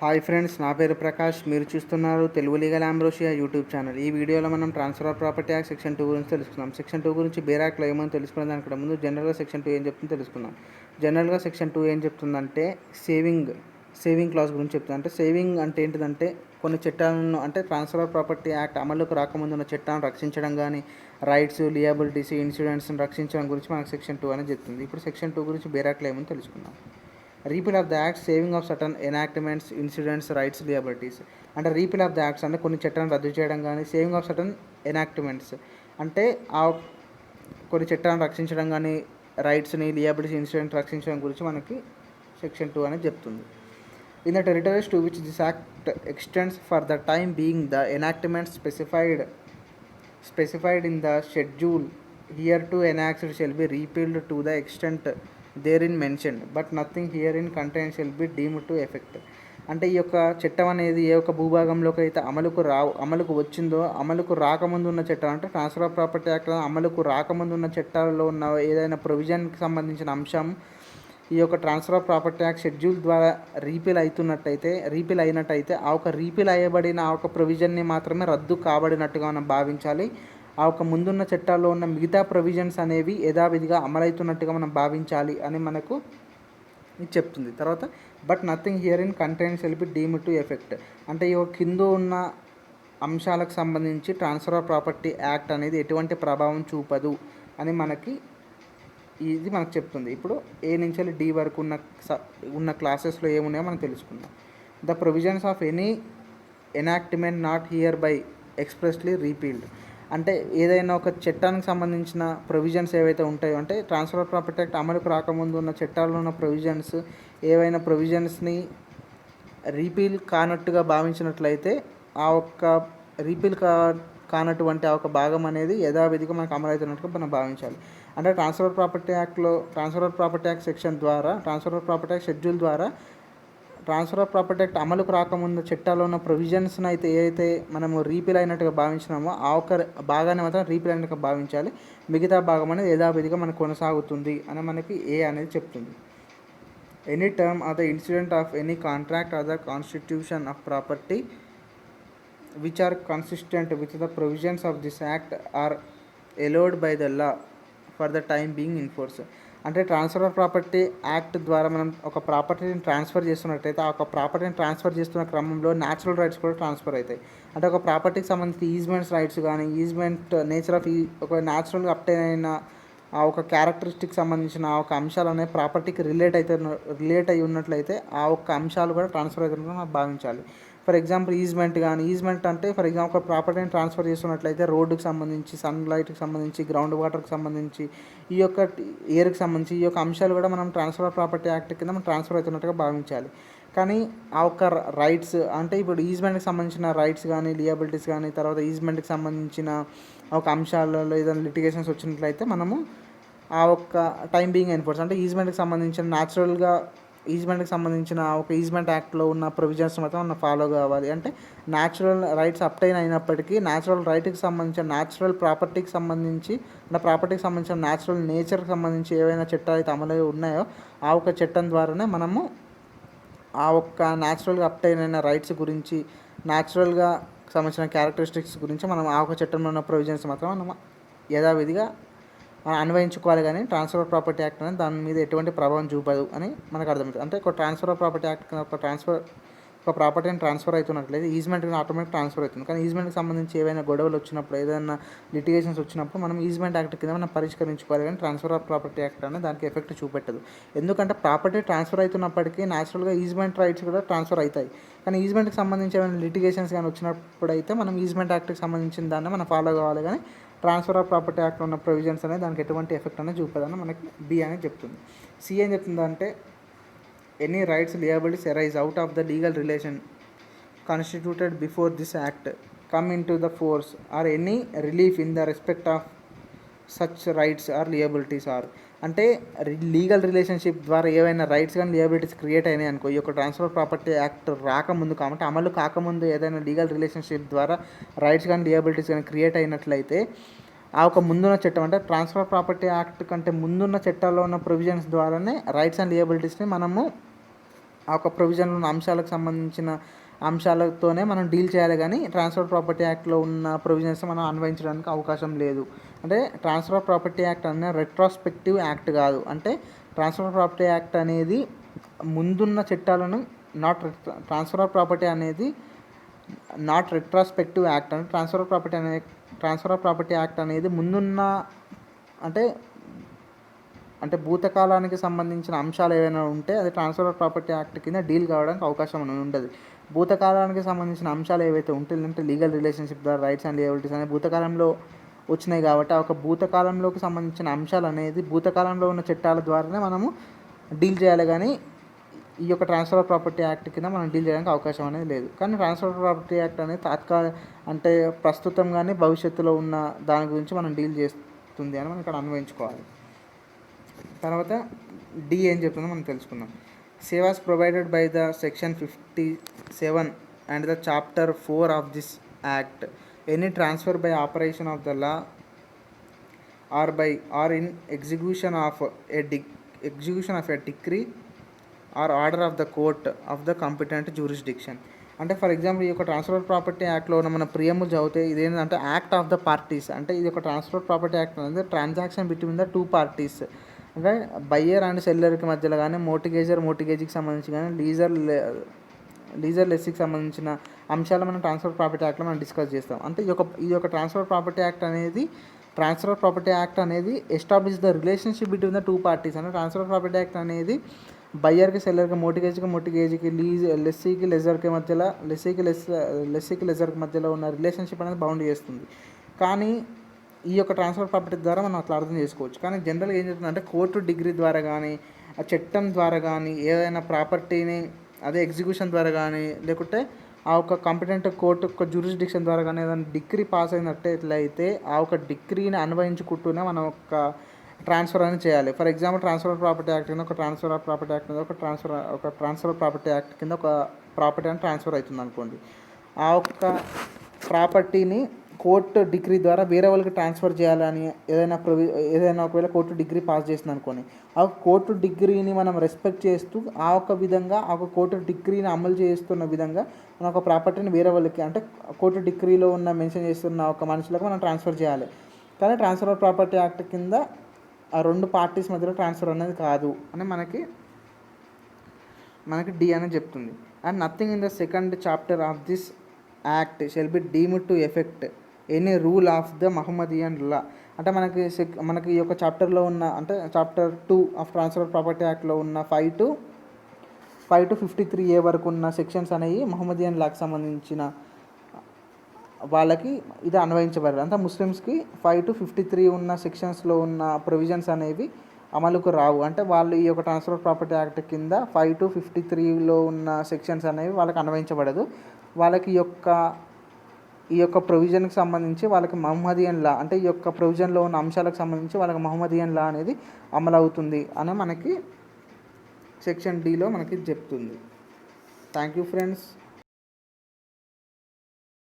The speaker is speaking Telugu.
హాయ్ ఫ్రెండ్స్, నా పేరు ప్రకాష్. మీరు చూస్తున్నారు తెలుగు లీగల్ ఆంబ్రోషియా యూట్యూబ్ ఛానల్. ఈ వీడియోలో మనం transfer of property act section 2 గురించి తెలుసుకుందాం. సెక్షన్ 2 గురించి బేర్ యాక్ట్లో ఏమని తెలుసుకునే దానికంటే ముందు జనరల్గా సెక్షన్ 2 ఏం చెప్తుందో తెలుసుకుందాం. జనరల్గా సెక్షన్ 2 ఏం చెప్తుందంటే సేవింగ్ క్లాస్ గురించి చెప్తుంది. అంటే సేవింగ్ అంటే ఏంటిదంటే కొన్ని చట్టాలను, అంటే ట్రాన్స్ఫర్ ఆఫ్ ప్రాపర్టీ యాక్ట్ అమలుకు రాకముందు ఉన్న చట్టాలను రక్షించడం కానీ, రైట్స్, లియబిలిటీస్, ఇన్సూరెన్స్ని రక్షించడం గురించి మనకు సెక్షన్ 2 అనేది చెప్తుంది. ఇప్పుడు సెక్షన్ 2 గురించి బేర్ యాక్ట్లో ఏమని తెలుసుకుందాం. Repeal of the act, saving of certain enactments, insurance, rights, liabilities. అంటే రీపీల్ ఆఫ్ ద యాక్ట్స్ అంటే కొన్ని చట్టాలను రద్దు చేయడం కానీ, సేవింగ్ ఆఫ్ సర్టన్ ఎనాక్ట్మెంట్స్ అంటే ఆ కొన్ని చట్టాలను రక్షించడం కానీ, రైట్స్ని, లియబిలిటీస్, ఇన్సూరెన్స్ రక్షించడం గురించి మనకి సెక్షన్ 2 అనేది చెప్తుంది. In the territories to which this act extends for the time being the enactments specified in the schedule hereto enacted shall be repealed to the extent therein mentioned, but nothing herein contained shall be deemed to effect. అంటే ఈ యొక్క చట్టం అనేది ఏ ఒక్క భూభాగంలోకి అయితే అమలుకు వచ్చిందో, అమలుకు రాకముందు ఉన్న చట్టం, అంటే ట్రాన్స్ఫర్ ఆఫ్ ప్రాపర్టీ యాక్ట్ అమలుకు రాకముందు ఉన్న చట్టాలలో ఉన్న ఏదైనా ప్రొవిజన్కి సంబంధించిన అంశం ఈ యొక్క transfer of property act schedule ద్వారా రీపీల్ అయినట్టయితే ఆ ఒక రీపీల్ అయ్యబడిన ఆ ఒక ప్రొవిజన్ని మాత్రమే రద్దు కాబడినట్టుగా మనం భావించాలి. ఆ ఒక ముందున్న చట్టాల్లో ఉన్న మిగతా ప్రొవిజన్స్ అనేవి యథావిధిగా అమలవుతున్నట్టుగా మనం భావించాలి అని మనకు ఇది చెప్తుంది. తర్వాత but nothing here in content shell be deemed to effect. అంటే ఈ కింద ఉన్న అంశాలకు సంబంధించి ట్రాన్స్ఫర్ ఆఫ్ ప్రాపర్టీ యాక్ట్ అనేది ఎటువంటి ప్రభావం చూపదు అని ఇది మనకు చెప్తుంది. ఇప్పుడు ఏ నుంచి డి వరకు ఉన్న క్లాసెస్లో ఏమున్నాయో మనం తెలుసుకుందాం. The provisions of any enactment not hereby expressly repealed. అంటే ఏదైనా ఒక చట్టానికి సంబంధించిన ప్రొవిజన్స్ ఏవైతే ఉంటాయో, అంటే ట్రాన్స్ఫర్ ఆఫ్ ప్రాపర్టీ యాక్ట్ అమలుకు రాకముందు ఉన్న చట్టాల్లో ఉన్న ప్రొవిజన్స్ ఏవైనా ప్రొవిజన్స్ని రీపీల్ కానట్టుగా భావించినట్లయితే ఆ ఒక్క రీపీల్ కానటువంటి ఆ ఒక భాగం అనేది యథావిధిగా మనకు అమలవుతున్నట్టుగా మనం భావించాలి. అంటే transfer of property act section ద్వారా, transfer of property act schedule ద్వారా ట్రాన్స్ఫర్ ఆఫ్ ప్రాపర్టీ యాక్ట్ అమలుకు రాకముందు చట్టాల్లో ఉన్న ప్రొవిజన్స్ని అయితే ఏదైతే మనము రీపీల్ అయినట్టుగా భావించినామో ఆ ఒక్క భాగాన్ని మాత్రం రీపీల్ అయినట్టుగా భావించాలి. మిగతా భాగం అనేది యథావిధిగా మనకు కొనసాగుతుంది అని మనకి ఏ అనేది చెప్తుంది. Any term are the incident of any contract are the constitution of property which are consistent with the provisions of this act are allowed by the law for the time being in force. అంటే ట్రాన్స్ఫర్ ఆఫ్ ప్రాపర్టీ యాక్ట్ ద్వారా మనం ఒక ప్రాపర్టీని ట్రాన్స్ఫర్ చేస్తున్నట్టయితే ఆ ఒక ప్రాపర్టీని ట్రాన్స్ఫర్ చేస్తున్న క్రమంలో న్యాచురల్ రైట్స్ కూడా ట్రాన్స్ఫర్ అవుతాయి. అంటే ఒక ప్రాపర్టీకి సంబంధించి ఈజ్మెంట్స్ రైట్స్ కానీ, ఈజ్మెంట్ నేచర్ ఆఫ్ ఒక న్యాచురల్గా అప్టైన్ అయిన ఆ ఒక క్యారెక్టరిస్టిక్ సంబంధించిన ఆ ఒక అంశాలు అనేవి ప్రాపర్టీకి రిలేట్ అయి ఉన్నట్లయితే ఆ ఒక్క అంశాలు కూడా ట్రాన్స్ఫర్ అవుతున్నట్టు మనం భావించాలి. ఫర్ ఎగ్జాంపుల్ ఈజ్మెంట్ అంటే ఫర్ ఎగ్జాంపుల్ ఒక ప్రాపర్టీని ట్రాన్స్ఫర్ చేస్తున్నట్లయితే రోడ్డుకి సంబంధించి, సన్లైట్కి సంబంధించి, గ్రౌండ్ వాటర్కి సంబంధించి, ఈ యొక్క ఎయిర్కి సంబంధించి ఈ యొక్క అంశాలు కూడా మనం ట్రాన్స్ఫర్ ఆఫ్ ప్రాపర్టీ యాక్ట్ కింద మనం ట్రాన్స్ఫర్ అవుతున్నట్టుగా భావించాలి. కానీ ఆ ఒక్క రైట్స్, అంటే ఇప్పుడు ఈజ్మెంట్కి సంబంధించిన రైట్స్ కానీ, లియబిలిటీస్ కానీ, తర్వాత ఈజ్మెంట్కి సంబంధించిన ఒక అంశాలలో ఏదైనా లిటిగేషన్స్ వచ్చినట్లయితే మనము ఆ ఒక్క టైం బీయింగ్ ఎన్ఫోర్స్, అంటే ఈజ్మెంట్కి సంబంధించిన ఒక ఈజ్మెంట్ యాక్ట్లో ఉన్న ప్రొవిజన్స్ మాత్రం మనం ఫాలో కావాలి. అంటే న్యాచురల్ రైట్స్ అప్టైన్ అయినప్పటికీ న్యాచురల్ రైట్కి సంబంధించిన, న్యాచురల్ ప్రాపర్టీకి సంబంధించిన న్యాచురల్ నేచర్కి సంబంధించి ఏవైనా చట్టాలు అయితే అమలు ఉన్నాయో ఆ ఒక చట్టం ద్వారానే మనము ఆ ఒక్క న్యాచురల్గా అప్టైన్ అయిన రైట్స్ గురించి, న్యాచురల్గా సంబంధించిన క్యారెక్టరిస్టిక్స్ గురించి మనం ఆ ఒక చట్టంలో ఉన్న ప్రొవిజన్స్ మాత్రం మనం యథావిధిగా అన్వయించుకోవాలి. కానీ ట్రాన్స్ఫర్ ఆఫ్ ప్రాపర్టీ యాక్ట్ అనేది దాని మీద ఎటువంటి ప్రభావం చూపదు అని మనకు అర్థమవుతుంది. అంటే ఒక ట్రాన్స్ఫర్ ఆఫ్ ప్రాపర్టీ యాక్ట్ ఒక ప్రాపర్టీని ట్రాన్స్ఫర్ అవుతున్నట్లయితే ఈజ్మెంట్కి ఆటోమేటిక్ ట్రాన్స్ఫర్ అవుతుంది. కానీ ఈజ్మెంట్కి సంబంధించి ఏవైనా గొడవలు వచ్చినప్పుడు, ఏదైనా లిటిగేషన్స్ వచ్చినప్పుడు మనం ఈజ్మెంట్ యాక్ట్ కింద మనం పరిష్కరించుకోవాలి. కానీ ట్రాన్స్ఫర్ ఆఫ్ ప్రాపర్టీ యాక్ట్ అనేది దానికి ఎఫెక్ట్ చూపెట్టదు. ఎందుకంటే ప్రాపర్టీ ట్రాన్స్ఫర్ అవుతున్నప్పటికీ న్యాచురల్గా ఈజ్మెంట్ రైట్స్ కూడా ట్రాన్స్ఫర్ అవుతాయి. కానీ ఈజ్మెంట్కి సంబంధించి ఏమైనా లిటిగేషన్స్ కానీ వచ్చినప్పుడు అయితే మనం ఈజ్మెంట్ యాక్ట్కి సంబంధించిన దాన్ని మనం ఫాలో కావాలి. కానీ ట్రాన్స్ఫర్ ఆఫ్ ప్రాపర్టీ యాక్ట్లో ఉన్న ప్రొవిజన్స్ అనేది దానికి ఎటువంటి ఎఫెక్ట్ అనేది చూపదని మనకి బి అనేది చెప్తుంది. సి ఏం చెప్తుందంటే any rights, liabilities arise out of the legal relation constituted before this act come into the force or any relief in the respect of such rights or liabilities or. అంటే లీగల్ రిలేషన్షిప్ ద్వారా ఏవైనా రైట్స్ కానీ లియబిలిటీస్ క్రియేట్ అయినాయి అనుకో, ఈ యొక్క ట్రాన్స్ఫర్ ప్రాపర్టీ యాక్ట్ రాకముందు, కాబట్టి అమలు కాకముందు ఏదైనా లీగల్ రిలేషన్షిప్ ద్వారా రైట్స్ కానీ లియబిలిటీస్ కానీ క్రియేట్ అయినట్లయితే ఆ ఒక ముందున్న చట్టం, అంటే ట్రాన్స్ఫర్ ప్రాపర్టీ యాక్ట్ కంటే ముందున్న చట్టాల్లో ఉన్న ప్రొవిజన్స్ ద్వారానే రైట్స్ అండ్ లియబిలిటీస్ని మనము ఆ ఒక ప్రొవిజన్లో ఉన్న అంశాలకు సంబంధించిన అంశాలతోనే మనం డీల్ చేయాలి, కానీ ట్రాన్స్ఫర్ ప్రాపర్టీ యాక్ట్లో ఉన్న ప్రొవిజన్స్ మనం అన్వయించడానికి అవకాశం లేదు. అంటే ట్రాన్స్ఫర్ ప్రాపర్టీ యాక్ట్ అనే రెట్రాస్పెక్టివ్ యాక్ట్ కాదు. అంటే ట్రాన్స్ఫర్ ప్రాపర్టీ యాక్ట్ అనేది ముందున్న చట్టాలను ట్రాన్స్ఫర్ ఆఫ్ ప్రాపర్టీ అనేది నాట్ రెట్రాస్పెక్టివ్ యాక్ట్. అంటే ట్రాన్స్ఫర్ ఆఫ్ ప్రాపర్టీ యాక్ట్ అనేది ముందున్న అంటే అంటే భూతకాలానికి సంబంధించిన అంశాలు ఏవైనా ఉంటే అది ట్రాన్స్ఫర్ ఆఫ్ ప్రాపర్టీ యాక్ట్ కింద డీల్ కావడానికి అవకాశం ఉండదు. భూతకాలానికి సంబంధించిన అంశాలు ఏవైతే ఉంటుందంటే లీగల్ రిలేషన్షిప్ ద్వారా రైట్స్ అండ్ లియబిలిటీస్ అనేది భూతకాలంలో వచ్చినాయి కాబట్టి ఆ ఒక భూతకాలంలోకి సంబంధించిన అంశాలు అనేది భూతకాలంలో ఉన్న చట్టాల ద్వారానే మనము డీల్ చేయాలి, కానీ ఈ యొక్క ట్రాన్స్ఫర్ ఆఫ్ ప్రాపర్టీ యాక్ట్ కింద మనం డీల్ చేయడానికి అవకాశం అనేది లేదు. కానీ ట్రాన్స్ఫర్ ఆఫ్ ప్రాపర్టీ యాక్ట్ అనేది అంటే ప్రస్తుతం కానీ భవిష్యత్తులో ఉన్న దాని గురించి మనం డీల్ చేస్తుంది అని మనం ఇక్కడ అన్వయించుకోవాలి. తర్వాత డి ఏం చెప్తుందో మనం తెలుసుకుందాం. Save as provided by the section 57 and the chapter 4 of this act any transfer by operation of the law or in execution of a decree or order of the court of the competent jurisdiction. అంటే ఫర్ ఎగ్జాంపుల్ ఈ యొక్క ట్రాన్స్ఫర్ ప్రాపర్టీ యాక్ట్లో ఉన్న మన ప్రియములు చదివితే ఇదేంటంటే యాక్ట్ ఆఫ్ ద పార్టీస్. అంటే ఇది ఒక ట్రాన్స్ఫర్ ప్రాపర్టీ యాక్ట్ అనేది ట్రాన్సాక్షన్ బిట్వీన్ ద 2 పార్టీస్. అంటే బయ్యర్ అండ్ సెల్లర్కి మధ్యలో కానీ మోర్టిగేజ్కి సంబంధించి కానీ లీజర్ లెస్సీకి సంబంధించిన అంశాలు మనం ట్రాన్స్ఫర్ ప్రాపర్టీ యాక్ట్లో మనం డిస్కస్ చేస్తాం. అంటే ఈ యొక్క ట్రాన్స్ఫర్ ప్రాపర్టీ యాక్ట్ అనేది establish the relationship between the 2 parties. అంటే ట్రాన్స్ఫర్ ప్రాపర్టీ యాక్ట్ అనేది బయ్యర్కి సెల్లర్కి మోర్టిగేజ్కి లెస్సీకి లెజర్కి మధ్యలో ఉన్న రిలేషన్షిప్ అనేది బౌండ్ చేస్తుంది. కానీ ఈ యొక్క ట్రాన్స్ఫర్ ప్రాపర్టీ ద్వారా మనం అట్లా అర్థం చేసుకోవచ్చు. కానీ జనరల్గా ఏం చెప్తుందంటే కోర్టు డిగ్రీ ద్వారా కానీ ఆ చట్టం ద్వారా కానీ ఏదైనా ప్రాపర్టీని అదే ఎగ్జిక్యూషన్ ద్వారా కానీ లేకుంటే ఆ ఒక కాంపిటెంట్ కోర్టు యొక్క జ్యూరిస్డిక్షన్ ద్వారా కానీ ఏదైనా డిగ్రీ పాస్ అయినట్లయితే ఆ ఒక డిగ్రీని అన్వయించుకుంటూనే మనం ఒక ట్రాన్స్ఫర్ అనేది చేయాలి. For example transfer property act కింద ఒక ట్రాన్స్ఫర్ ప్రాపర్టీ యాక్ట్ కింద ఒక ప్రాపర్టీ అని ట్రాన్స్ఫర్ అవుతుంది అనుకోండి. ఆ ఒక్క ప్రాపర్టీని కోర్టు డిగ్రీ ద్వారా వేరే వాళ్ళకి ట్రాన్స్ఫర్ చేయాలని ఏదైనా ఒకవేళ కోర్టు డిగ్రీ పాస్ చేసింది అనుకోని ఆ కోర్టు డిగ్రీని మనం రెస్పెక్ట్ చేస్తూ ఆ ఒక విధంగా ఆ ఒక కోర్టు డిగ్రీని అమలు చేస్తున్న విధంగా మన ఒక ప్రాపర్టీని వేరే వాళ్ళకి అంటే కోర్టు డిగ్రీలో ఉన్న మెన్షన్ చేస్తున్న ఒక మనుషులకు మనం ట్రాన్స్ఫర్ చేయాలి. కానీ ట్రాన్స్ఫర్ ఆఫ్ ప్రాపర్టీ యాక్ట్ కింద ఆ 2 పార్టీస్ మధ్యలో ట్రాన్స్ఫర్ అనేది కాదు అని మనకి డి అనేది చెప్తుంది. And nothing in the second chapter of this act shall be deemed to affect any rule of the Mahomedan law. అంటే మనకి ఈ యొక్క చాప్టర్లో ఉన్న అంటే చాప్టర్ 2 ఆఫ్ ట్రాన్స్ఫర్ ప్రాపర్టీ యాక్ట్లో ఉన్న 5 to 53A వరకు ఉన్న సెక్షన్స్ అనేవి మహమ్మదియన్ లాకి సంబంధించిన వాళ్ళకి ఇది అన్వయించబడదు. అంటే ముస్లిమ్స్కి 5 to 53 ఉన్న సెక్షన్స్లో ఉన్న ప్రొవిజన్స్ అనేవి అమలుకు రావు. అంటే వాళ్ళు ఈ యొక్క ట్రాన్స్ఫర్ ప్రాపర్టీ యాక్ట్ కింద 5 to 53లో ఉన్న సెక్షన్స్ అనేవి వాళ్ళకి అన్వయించబడదు. వాళ్ళకి ఈ యొక్క ప్రొవిజన్కి సంబంధించి వాళ్ళకి మహమ్మదియన్ లా అంటే ఈ యొక్క ప్రొవిజన్లో ఉన్న అంశాలకు సంబంధించి వాళ్ళకి మహమ్మదియన్ లా అనేది అమలు అవుతుంది అని మనకి సెక్షన్ డిలో మనకి చెప్తుంది. Thank you friends.